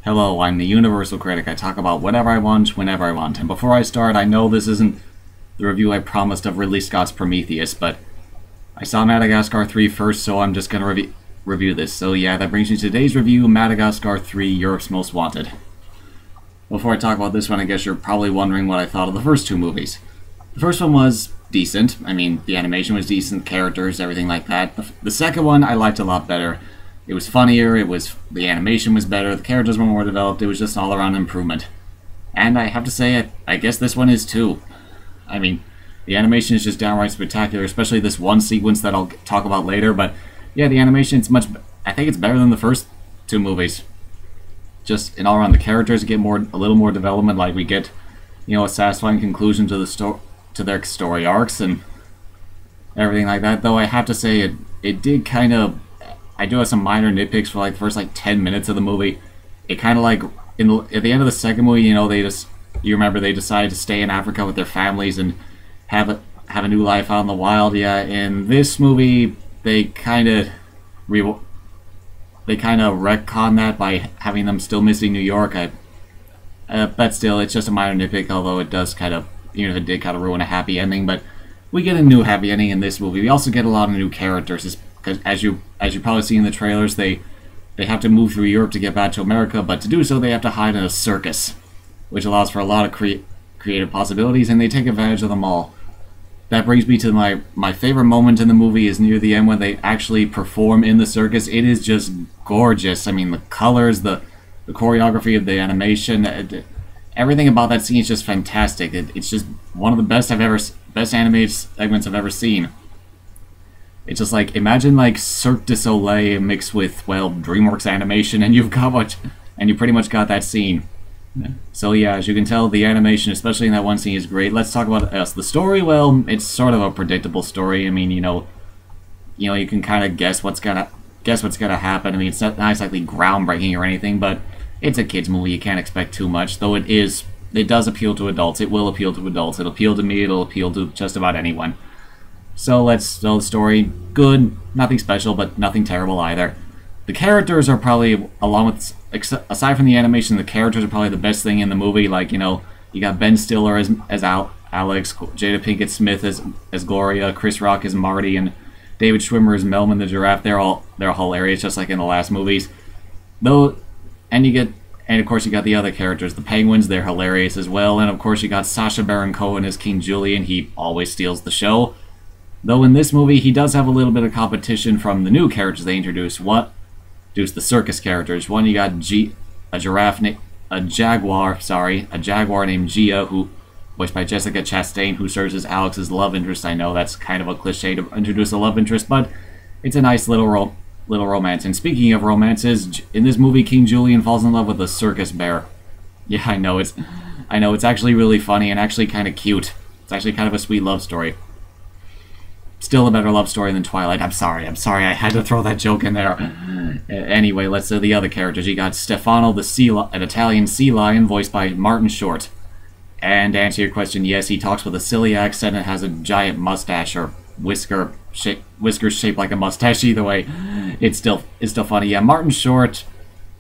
Hello, I'm the Universal Critic. I talk about whatever I want, whenever I want. And before I start, I know this isn't the review I promised of Ridley Scott's Prometheus, but I saw Madagascar 3 first, so I'm just gonna review this. So yeah, that brings me to today's review, Madagascar 3, Europe's Most Wanted. Before I talk about this one, I guess you're probably wondering what I thought of the first two movies. The first one was decent. I mean, the animation was decent, characters, everything like that. The second one I liked a lot better. It was funnier, the animation was better, the characters were more developed, it was just all around improvement. And I have to say, I guess this one is too. I mean, the animation is just downright spectacular, especially this one sequence that I'll talk about later, but yeah, the animation, I think it's better than the first two movies. Just in all around, the characters get a little more development, like we get, a satisfying conclusion to their story arcs and everything like that, though I have to say it did kind of, I do have some minor nitpicks for like the first 10 minutes of the movie. It kind of like at the end of the second movie, you remember they decided to stay in Africa with their families and have a new life out in the wild. Yeah, in this movie they kind of retcon that by having them still missing New York. But still, it's just a minor nitpick. Although it does it did kind of ruin a happy ending. But we get a new happy ending in this movie. We also get a lot of new characters. Because as you probably see in the trailers, they have to move through Europe to get back to America, but to do so they have to hide in a circus, which allows for a lot of creative possibilities, and they take advantage of them all. That brings me to my favorite moment in the movie is near the end when they actually perform in the circus. It is just gorgeous. I mean, the colors, the choreography of the animation, everything about that scene is just fantastic. It's just one of the best animated segments I've ever seen. It's just like, imagine Cirque du Soleil mixed with, well, Dreamworks animation, and you pretty much got that scene. Yeah. So yeah, as you can tell, the animation, especially in that one scene, is great. Let's talk about the story. Well, it's sort of a predictable story. I mean, you can kind of guess what's gonna happen. I mean, it's not exactly groundbreaking or anything, but it's a kids movie. You can't expect too much, though it does appeal to adults. It will appeal to adults. It'll appeal to me. It'll appeal to just about anyone. So let's tell the story. Good, nothing special, but nothing terrible either. The characters are probably, aside from the animation, the characters are probably the best thing in the movie. You got Ben Stiller as Alex, Jada Pinkett Smith as Gloria, Chris Rock as Marty, and David Schwimmer as Melman the giraffe. They're hilarious, just like in the last movies. And of course you got the other characters, the penguins. They're hilarious as well. And of course you got Sacha Baron Cohen as King Julian. He always steals the show. Though in this movie, he does have a little bit of competition from the new characters they introduced. The circus characters. One, you got a jaguar named Gia, who voiced by Jessica Chastain, who serves as Alex's love interest. I know that's kind of a cliche to introduce a love interest, but it's a nice little romance. And speaking of romances, in this movie, King Julian falls in love with a circus bear. Yeah, I know it's actually really funny and actually kind of cute. It's actually kind of a sweet love story. Still a better love story than Twilight. I'm sorry, I had to throw that joke in there. Anyway, let's say the other characters. You got Stefano, an Italian sea lion, voiced by Martin Short. And to answer your question, yes, he talks with a silly accent and has a giant mustache or whiskers shaped like a mustache. Either way, it's still funny. Yeah, Martin Short,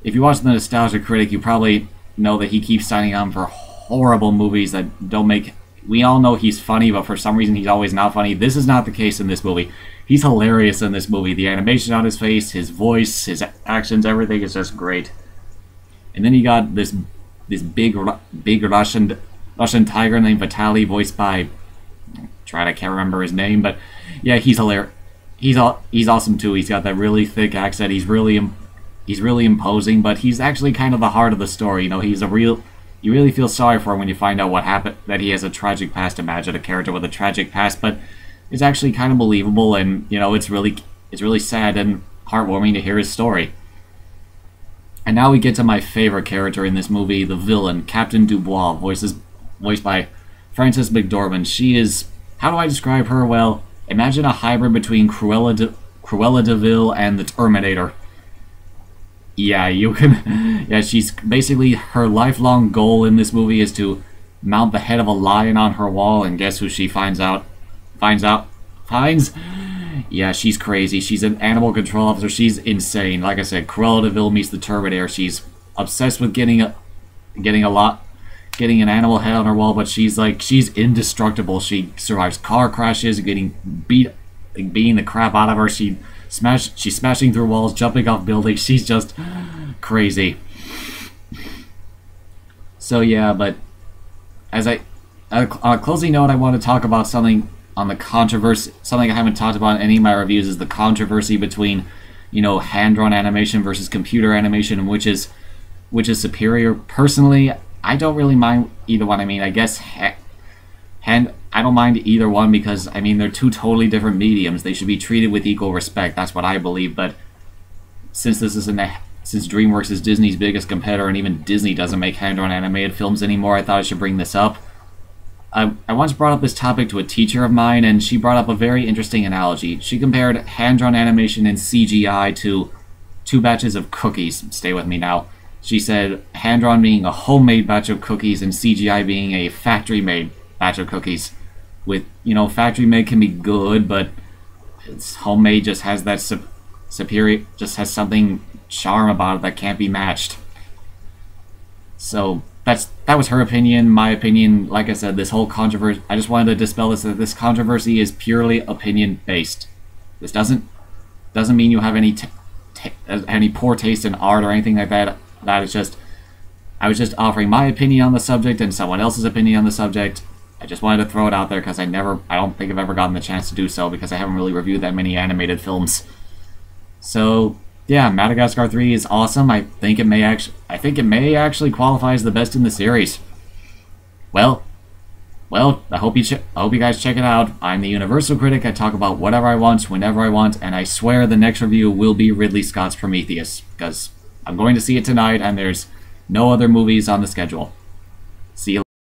if you watch The Nostalgia Critic, you probably know that he keeps signing on for horrible movies that don't make... We all know he's funny, but for some reason he's always not funny. This is not the case in this movie. He's hilarious in this movie. The animation on his face, his voice, his actions, everything is just great. And then you got this big Russian tiger named Vitaly, voiced by... I can't remember his name, but yeah, he's hilarious. He's awesome too. He's got that really thick accent. He's really imposing, but he's actually kind of the heart of the story. You really feel sorry for him when you find out what happened, that he has a tragic past. Imagine a character with a tragic past, but it's actually kind of believable, and it's really sad and heartwarming to hear his story. And now we get to my favorite character in this movie, the villain, Captain Dubois, voiced by Frances McDormand. She is, how do I describe her? Well, imagine a hybrid between Cruella de Vil and the Terminator. Yeah, she's basically, her lifelong goal in this movie is to mount the head of a lion on her wall, and guess who she finds? Yeah, she's crazy. She's an animal control officer. She's insane. Like I said, Cruella de Vil meets the Terminator. She's obsessed with getting an animal head on her wall, but she's indestructible. She survives car crashes, beating the crap out of her. She's smashing through walls, jumping off buildings. She's just crazy. So yeah, but on a closing note, I want to talk about something on the controversy. Something I haven't talked about in any of my reviews is the controversy between, hand-drawn animation versus computer animation, and which is superior. Personally, I don't really mind either one. I mean, I guess I don't mind either one because, I mean, they're two totally different mediums. They should be treated with equal respect. That's what I believe. But since DreamWorks is Disney's biggest competitor, and even Disney doesn't make hand-drawn animated films anymore, I thought I should bring this up. I once brought up this topic to a teacher of mine, and she brought up a very interesting analogy. She compared hand-drawn animation and CGI to two batches of cookies. Stay with me now. She said hand-drawn being a homemade batch of cookies and CGI being a factory-made batch of cookies. With, factory-made can be good, but it's homemade just has that superior, just has something charm about it that can't be matched. So that was her opinion. My opinion, like I said, this whole controversy, I just wanted to dispel that this controversy is purely opinion-based. This doesn't mean you have any poor taste in art or anything like that. I was just offering my opinion on the subject and someone else's opinion on the subject. I just wanted to throw it out there because I don't think I've ever gotten the chance to do so because I haven't really reviewed that many animated films. So yeah, Madagascar 3 is awesome. I think it may actually qualify as the best in the series. Well, I hope you guys check it out. I'm the Universal Critic. I talk about whatever I want, whenever I want, and I swear the next review will be Ridley Scott's Prometheus, because I'm going to see it tonight, and there's no other movies on the schedule. See you later.